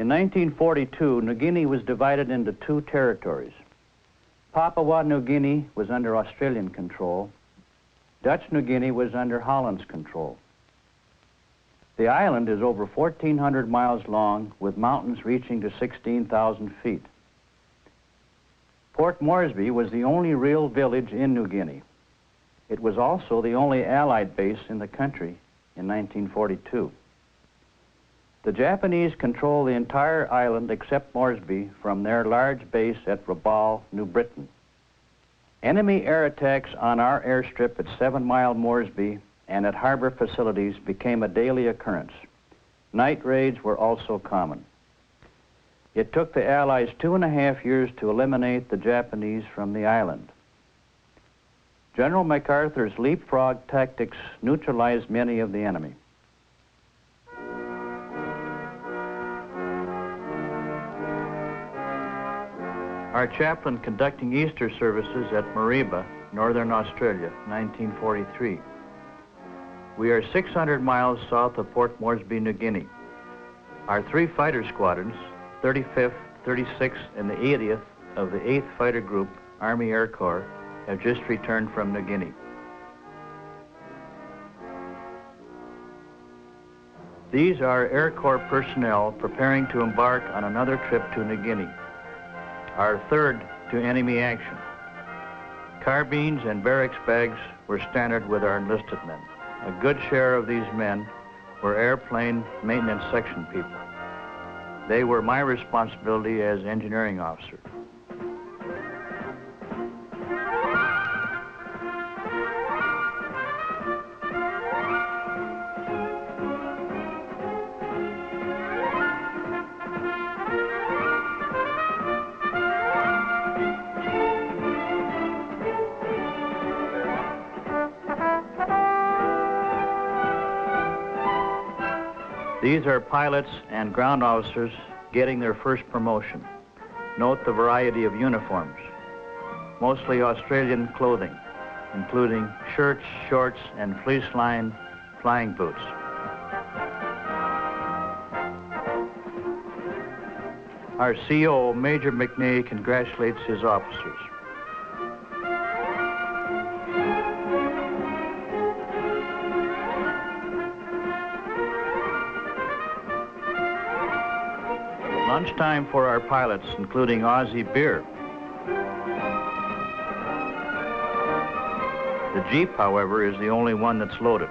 In 1942, New Guinea was divided into two territories. Papua New Guinea was under Australian control. Dutch New Guinea was under Holland's control. The island is over 1,400 miles long, with mountains reaching to 16,000 feet. Port Moresby was the only real village in New Guinea. It was also the only Allied base in the country in 1942. The Japanese control the entire island except Moresby from their large base at Rabaul, New Britain. Enemy air attacks on our airstrip at 7 Mile Moresby and at harbor facilities became a daily occurrence. Night raids were also common. It took the Allies 2.5 years to eliminate the Japanese from the island. General MacArthur's leapfrog tactics neutralized many of the enemy. Our chaplain conducting Easter services at Mariba, Northern Australia, 1943. We are 600 miles south of Port Moresby, New Guinea. Our 3 fighter squadrons, 35th, 36th, and the 80th of the 8th Fighter Group, Army Air Corps, have just returned from New Guinea. These are Air Corps personnel preparing to embark on another trip to New Guinea, our third to enemy action. Carbines and barracks bags were standard with our enlisted men. A good share of these men were airplane maintenance section people. They were my responsibility as engineering officer. These are pilots and ground officers getting their first promotion. Note the variety of uniforms, mostly Australian clothing, including shirts, shorts, and fleece-lined flying boots. Our CO, Major McNay, congratulates his officers. Lunchtime for our pilots, including Aussie beer. The Jeep, however, is the only one that's loaded.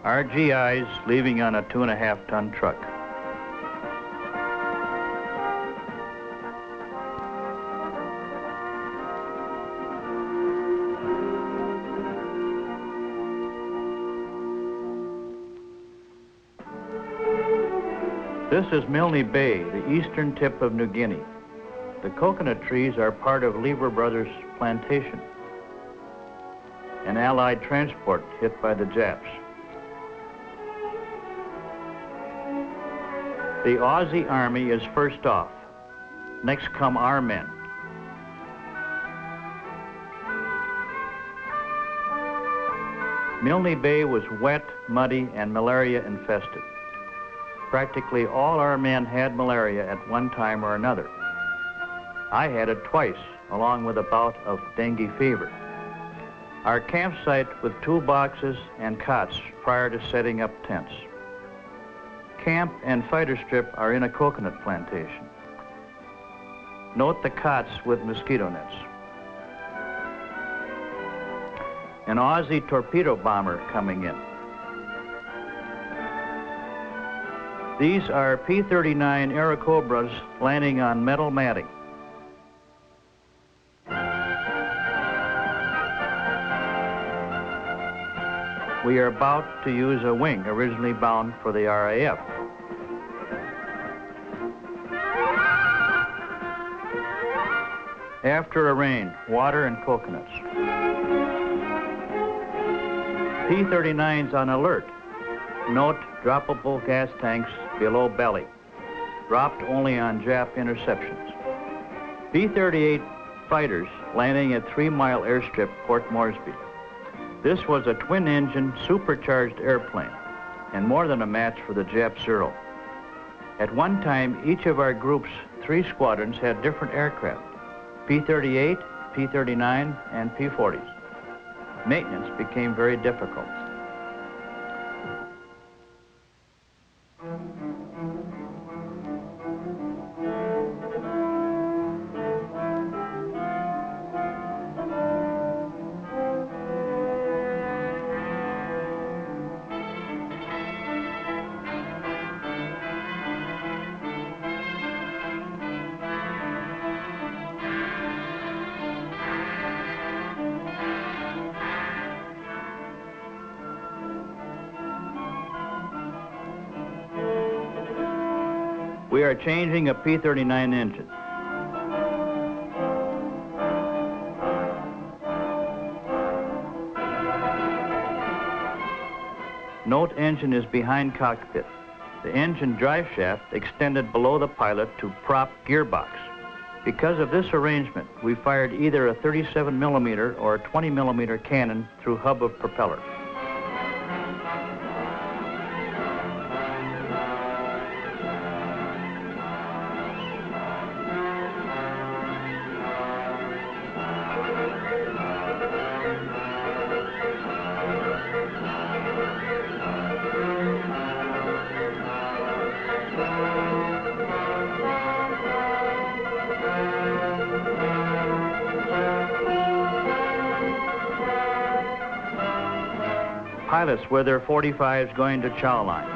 Our GIs leaving on a 2.5-ton truck. This is Milne Bay, the eastern tip of New Guinea. The coconut trees are part of Lever Brothers' plantation, an Allied transport hit by the Japs. The Aussie Army is first off. Next come our men. Milne Bay was wet, muddy, and malaria infested. Practically all our men had malaria at one time or another. I had it twice, along with a bout of dengue fever. Our campsite with toolboxes and cots prior to setting up tents. Camp and fighter strip are in a coconut plantation. Note the cots with mosquito nets. An Aussie torpedo bomber coming in. These are P-39 Airacobras landing on metal matting. We are about to use a wing originally bound for the RAF. After a rain, water and coconuts. P-39's on alert. Note droppable gas tanks below belly. Dropped only on Jap interceptions. P-38 fighters landing at 3 Mile Airstrip, Port Moresby. This was a twin-engine, supercharged airplane, and more than a match for the Jap Zero. At one time, each of our group's 3 squadrons had different aircraft, P-38, P-39, and P-40s. Maintenance became very difficult. We are changing a P-39 engine. Note engine is behind cockpit. The engine drive shaft extended below the pilot to prop gearbox. Because of this arrangement, we fired either a 37mm or a 20mm cannon through hub of propeller. Pilots with their 45s going to chow line.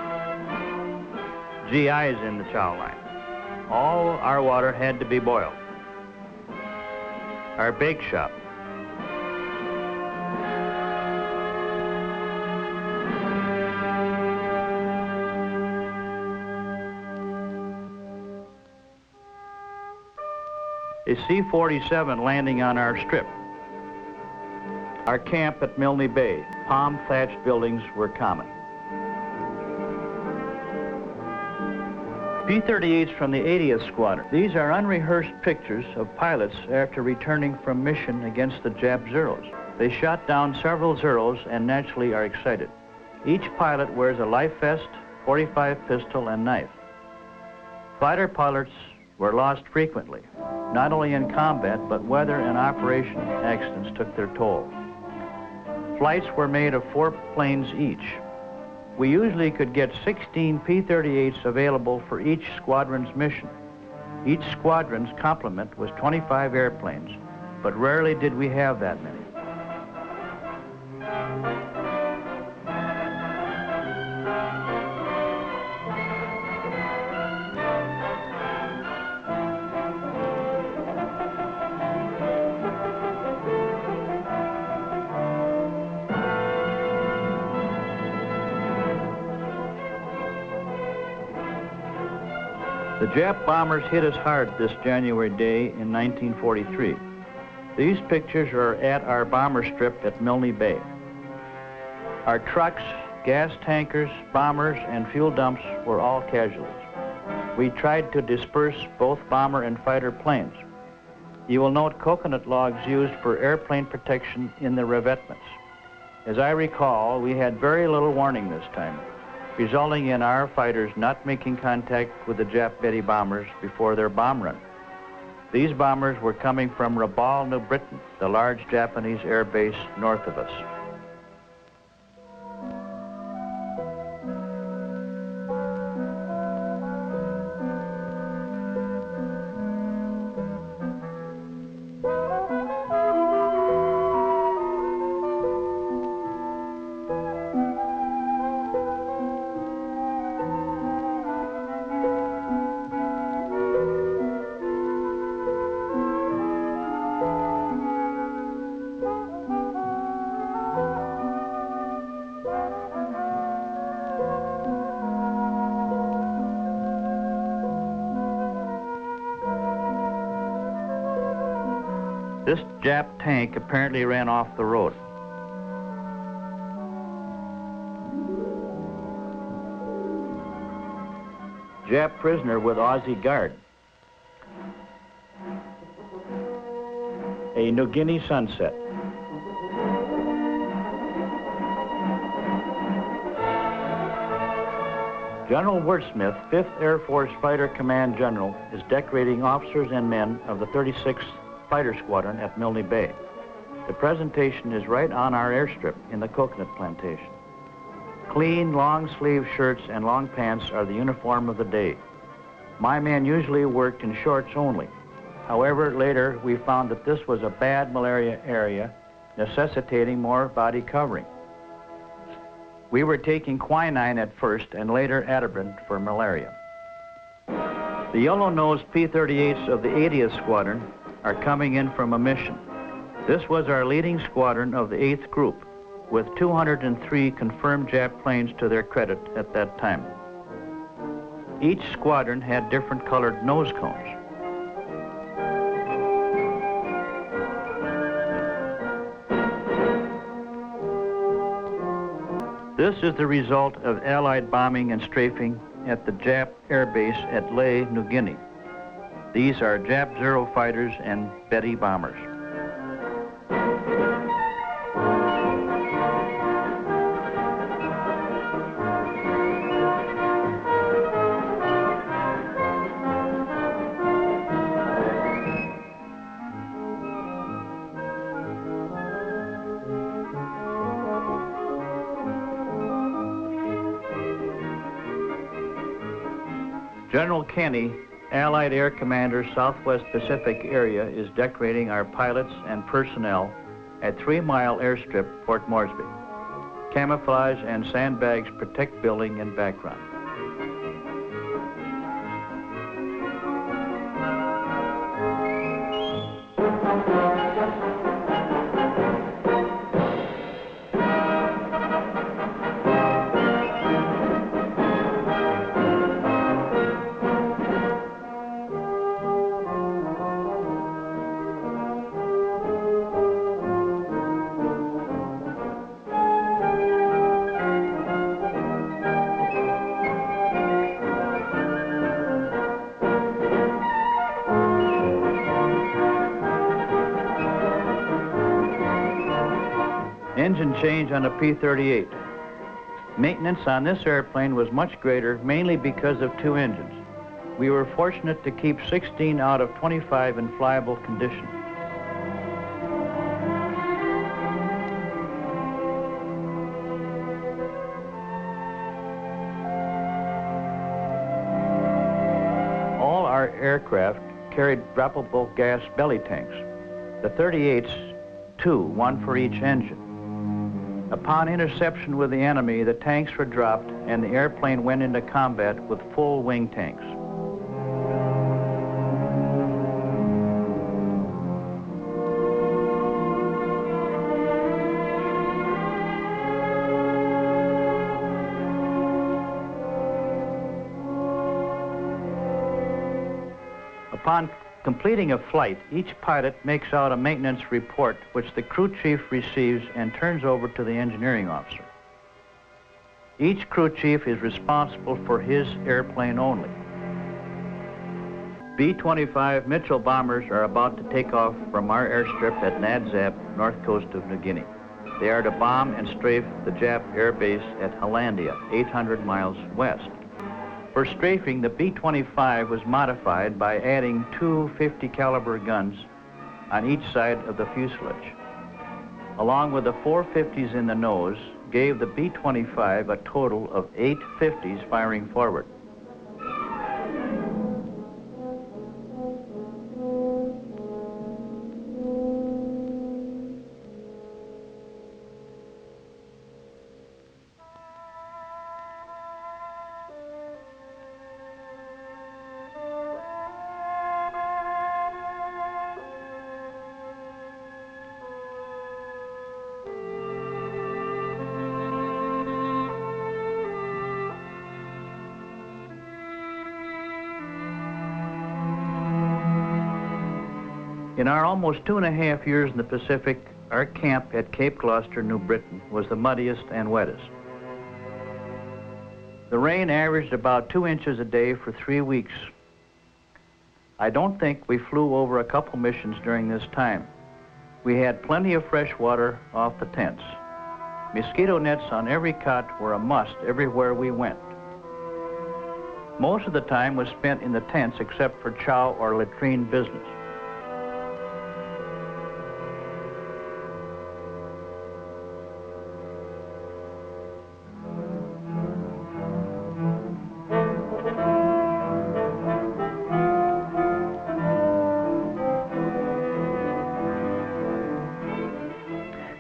GIs in the chow line. All our water had to be boiled. Our bake shop. A C-47 landing on our strip. Our camp at Milne Bay. Palm-thatched buildings were common. P-38s from the 80th Squadron. These are unrehearsed pictures of pilots after returning from mission against the Jap Zeros. They shot down several Zeros and naturally are excited. Each pilot wears a life vest, .45 pistol, and knife. Fighter pilots were lost frequently. Not only in combat, but weather and operation accidents took their toll. Flights were made of 4 planes each. We usually could get 16 P-38s available for each squadron's mission. Each squadron's complement was 25 airplanes, but rarely did we have that many. The Jap bombers hit us hard this January day in 1943. These pictures are at our bomber strip at Milne Bay. Our trucks, gas tankers, bombers, and fuel dumps were all casualties. We tried to disperse both bomber and fighter planes. You will note coconut logs used for airplane protection in the revetments. As I recall, we had very little warning this time, resulting in our fighters not making contact with the Jap Betty bombers before their bomb run. These bombers were coming from Rabaul, New Britain, the large Japanese air base north of us. This Jap tank apparently ran off the road. Jap prisoner with Aussie guard. A New Guinea sunset. General Wordsmith, 5th Air Force Fighter Command General, is decorating officers and men of the 36th Fighter Squadron at Milne Bay. The presentation is right on our airstrip in the coconut plantation. Clean, long-sleeve shirts and long pants are the uniform of the day. My men usually worked in shorts only. However, later we found that this was a bad malaria area, necessitating more body covering. We were taking quinine at first and later Atabrin for malaria. The yellow-nosed P-38s of the 80th Squadron are coming in from a mission. This was our leading squadron of the 8th Group, with 203 confirmed Jap planes to their credit at that time. Each squadron had different colored nose cones. This is the result of Allied bombing and strafing at the Jap air base at Lae, New Guinea. These are Jap Zero fighters and Betty bombers. General Kenny, Allied Air Commander, Southwest Pacific Area, is decorating our pilots and personnel at 3 Mile Airstrip, Port Moresby. Camouflage and sandbags protect building and background. Engine change on a P-38. Maintenance on this airplane was much greater, mainly because of 2 engines. We were fortunate to keep 16 out of 25 in flyable condition. All our aircraft carried droppable gas belly tanks. The 38s, 2, 1 for each engine. Upon interception with the enemy, the tanks were dropped and the airplane went into combat with full wing tanks. Upon completing a flight, each pilot makes out a maintenance report which the crew chief receives and turns over to the engineering officer. Each crew chief is responsible for his airplane only. B-25 Mitchell bombers are about to take off from our airstrip at Nadzap, north coast of New Guinea. They are to bomb and strafe the Jap air base at Hollandia, 800 miles west. For strafing, the B-25 was modified by adding 2 50 caliber guns on each side of the fuselage. Along with the 4 50s in the nose, gave the B-25 a total of 8 50s firing forward. In our almost 2.5 years in the Pacific, our camp at Cape Gloucester, New Britain, was the muddiest and wettest. The rain averaged about 2 inches a day for 3 weeks. I don't think we flew over a couple missions during this time. We had plenty of fresh water off the tents. Mosquito nets on every cot were a must everywhere we went. Most of the time was spent in the tents except for chow or latrine business.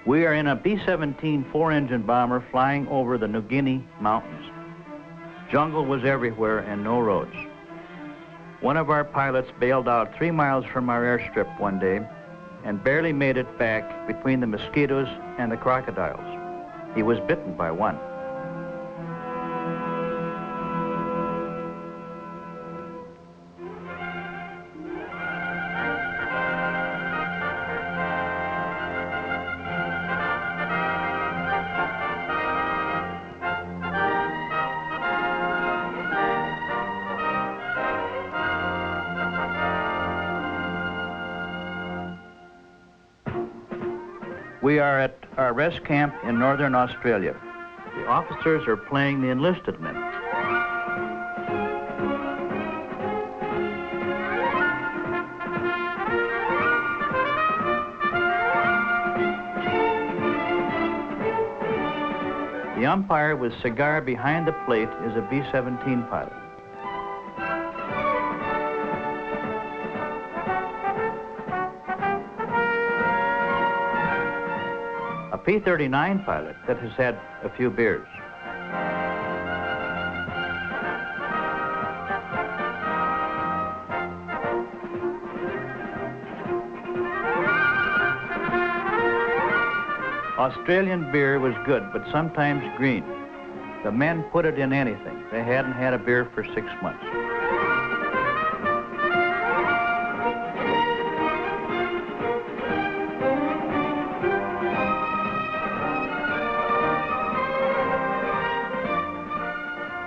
We are in a B-17 four-engine bomber flying over the New Guinea mountains. Jungle was everywhere and no roads. One of our pilots bailed out 3 miles from our airstrip one day and barely made it back between the mosquitoes and the crocodiles. He was bitten by one. We are at our rest camp in northern Australia. The officers are playing the enlisted men. The umpire with cigar behind the plate is a B-17 pilot. A P-39 pilot that has had a few beers. Australian beer was good, but sometimes green. The men put it in anything. They hadn't had a beer for 6 months.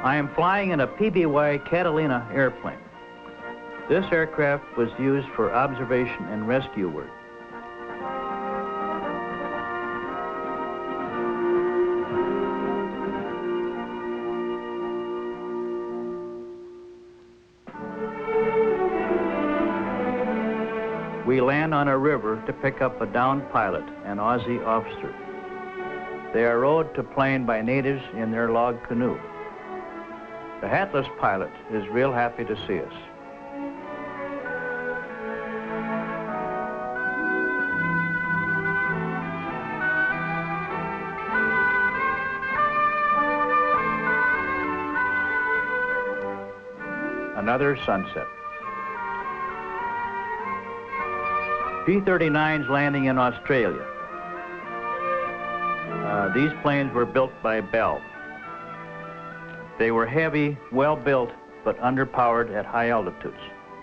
I am flying in a PBY Catalina airplane. This aircraft was used for observation and rescue work. We land on a river to pick up a downed pilot, an Aussie officer. They are rowed to plane by natives in their log canoe. The hatless pilot is real happy to see us. Another sunset. P-39s landing in Australia. These planes were built by Bell. They were heavy, well-built, but underpowered at high altitudes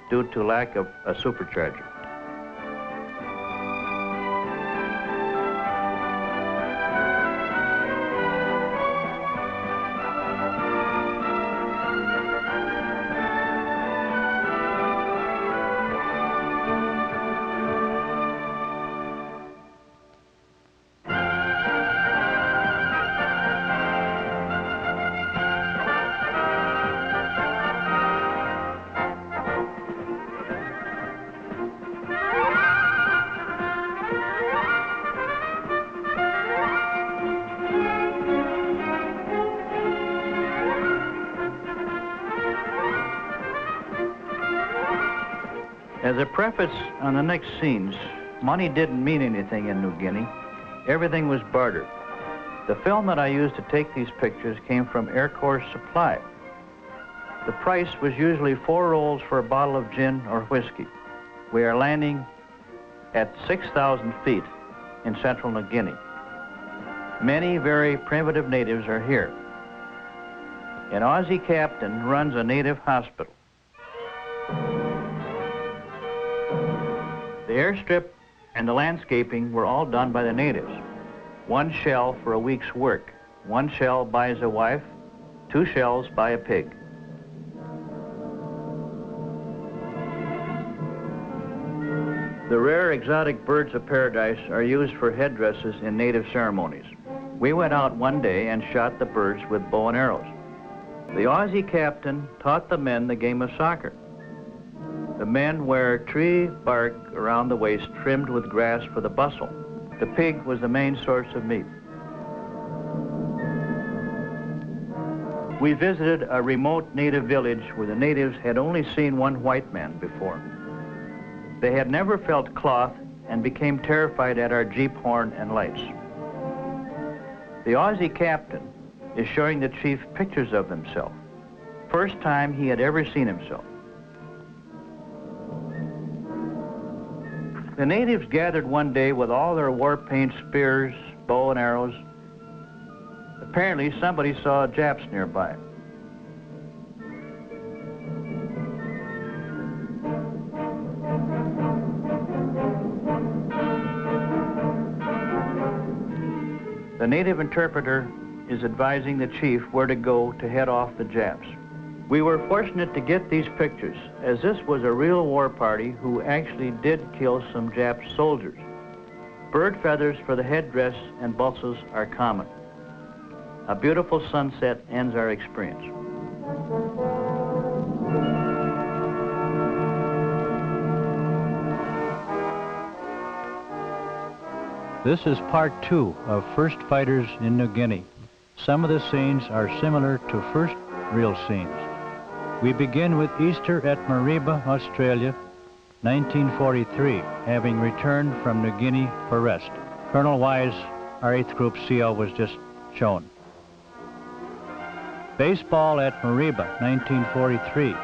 due to lack of a supercharger. As a preface on the next scenes, money didn't mean anything in New Guinea. Everything was barter. The film that I used to take these pictures came from Air Corps Supply. The price was usually 4 rolls for a bottle of gin or whiskey. We are landing at 6,000 feet in central New Guinea. Many very primitive natives are here. An Aussie captain runs a native hospital. The airstrip and the landscaping were all done by the natives. 1 shell for a week's work. 1 shell buys a wife, 2 shells buy a pig. The rare exotic birds of paradise are used for headdresses in native ceremonies. We went out one day and shot the birds with bow and arrows. The Aussie captain taught the men the game of soccer. The men wear tree bark around the waist trimmed with grass for the bustle. The pig was the main source of meat. We visited a remote native village where the natives had only seen one white man before. They had never felt cloth and became terrified at our jeep horn and lights. The Aussie captain is showing the chief pictures of himself. First time he had ever seen himself. The natives gathered one day with all their war paint, spears, bow and arrows. Apparently somebody saw Japs nearby. The native interpreter is advising the chief where to go to head off the Japs. We were fortunate to get these pictures, as this was a real war party who actually did kill some Jap soldiers. Bird feathers for the headdress and bulses are common. A beautiful sunset ends our experience. This is part 2 of First Fighters in New Guinea. Some of the scenes are similar to first real scenes. We begin with Easter at Mariba, Australia, 1943, having returned from New Guinea for rest. Colonel Wise, our 8th Group CO, was just shown. Baseball at Mariba, 1943.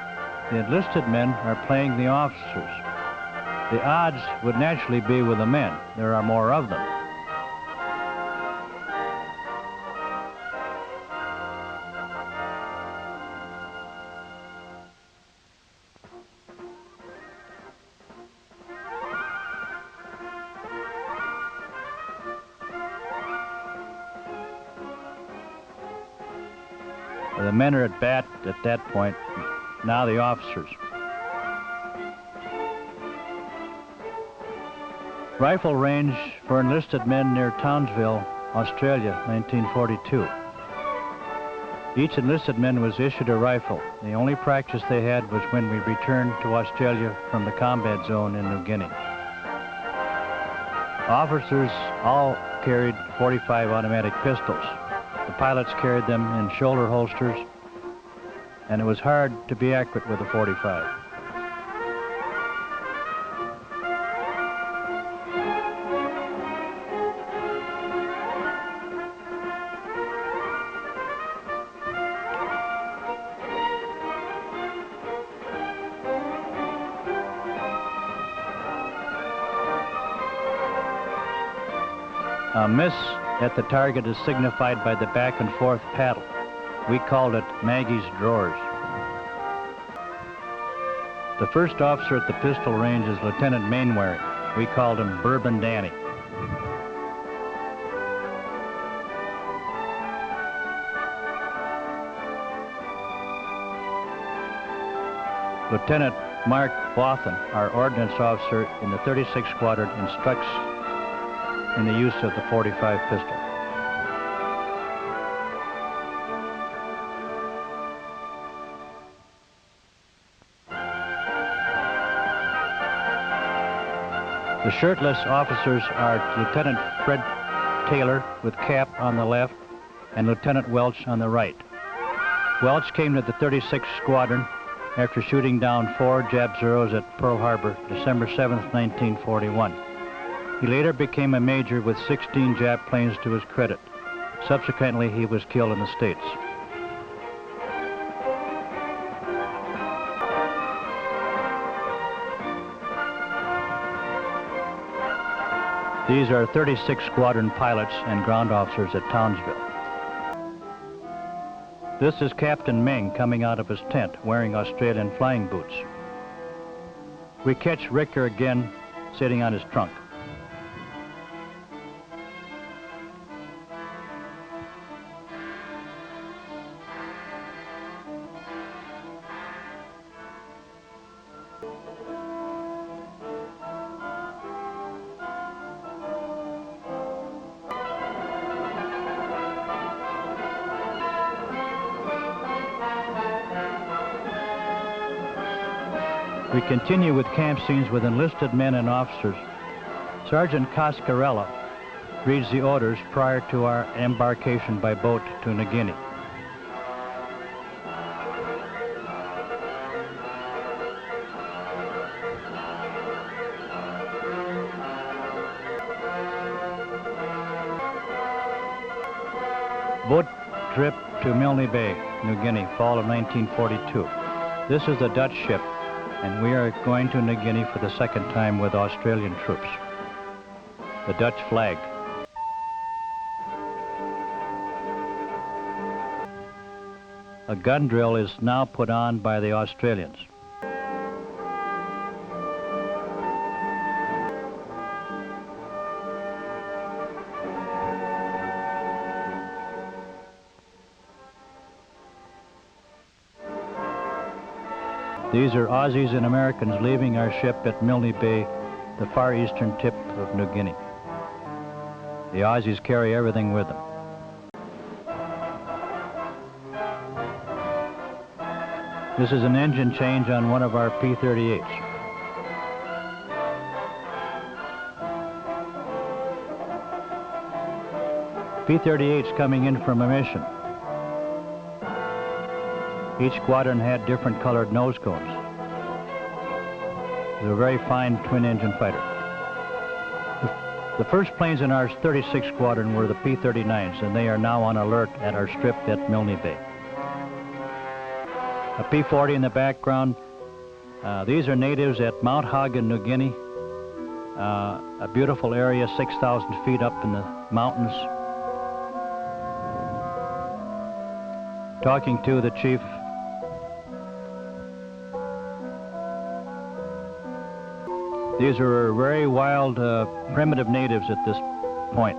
The enlisted men are playing the officers. The odds would naturally be with the men. There are more of them. The men are at bat at that point, now the officers. Rifle range for enlisted men near Townsville, Australia, 1942. Each enlisted man was issued a rifle. The only practice they had was when we returned to Australia from the combat zone in New Guinea. Officers all carried .45 automatic pistols. The pilots carried them in shoulder holsters, and it was hard to be accurate with a .45. A miss at the target is signified by the back and forth paddle. We called it Maggie's drawers. The first officer at the pistol range is Lieutenant Mainwaring. We called him Bourbon Danny. Lieutenant Mark Bothan, our ordnance officer in the 36th Squadron, instructs in the use of the .45 pistol. The shirtless officers are Lieutenant Fred Taylor with cap on the left and Lieutenant Welch on the right. Welch came to the 36th Squadron after shooting down 4 Jap Zeros at Pearl Harbor, December 7th, 1941. He later became a major with 16 Jap planes to his credit. Subsequently, he was killed in the States. These are 36 Squadron pilots and ground officers at Townsville. This is Captain Meng coming out of his tent wearing Australian flying boots. We catch Ricker again sitting on his trunk. We continue with camp scenes with enlisted men and officers. Sergeant Cascarella reads the orders prior to our embarkation by boat to New Guinea. Boat trip to Milne Bay, New Guinea, fall of 1942. This is a Dutch ship, and we are going to New Guinea for the second time with Australian troops. The Dutch flag. A gun drill is now put on by the Australians. These are Aussies and Americans leaving our ship at Milne Bay, the far eastern tip of New Guinea. The Aussies carry everything with them. This is an engine change on one of our P-38s. P-38s coming in from a mission. Each squadron had different colored nose cones. They were a very fine twin-engine fighter. The first planes in our 36th Squadron were the P-39s, and they are now on alert at our strip at Milne Bay. A P-40 in the background. These are natives at Mount Hog in New Guinea, a beautiful area 6,000 feet up in the mountains. Talking to the chief. These are very wild, primitive natives at this point.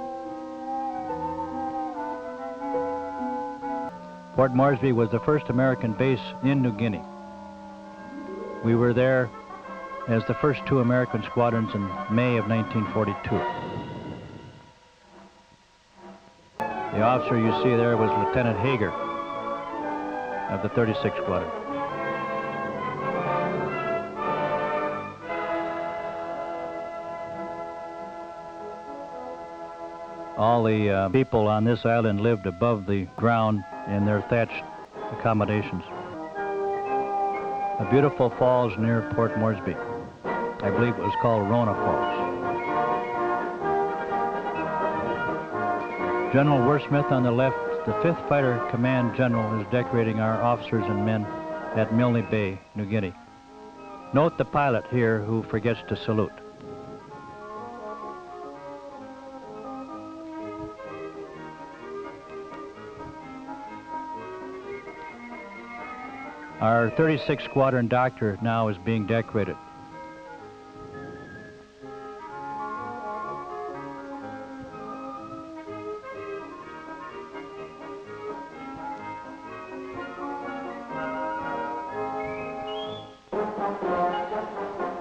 Port Moresby was the first American base in New Guinea. We were there as the first two American squadrons in May of 1942. The officer you see there was Lieutenant Hager of the 36th Squadron. All the people on this island lived above the ground in their thatched accommodations. A beautiful falls near Port Moresby. I believe it was called Rona Falls. General Wordsmith on the left, the 5th Fighter Command General, is decorating our officers and men at Milne Bay, New Guinea. Note the pilot here who forgets to salute. Our 36th Squadron doctor now is being decorated.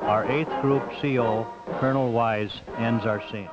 Our 8th Group CO, Colonel Wise, ends our scene.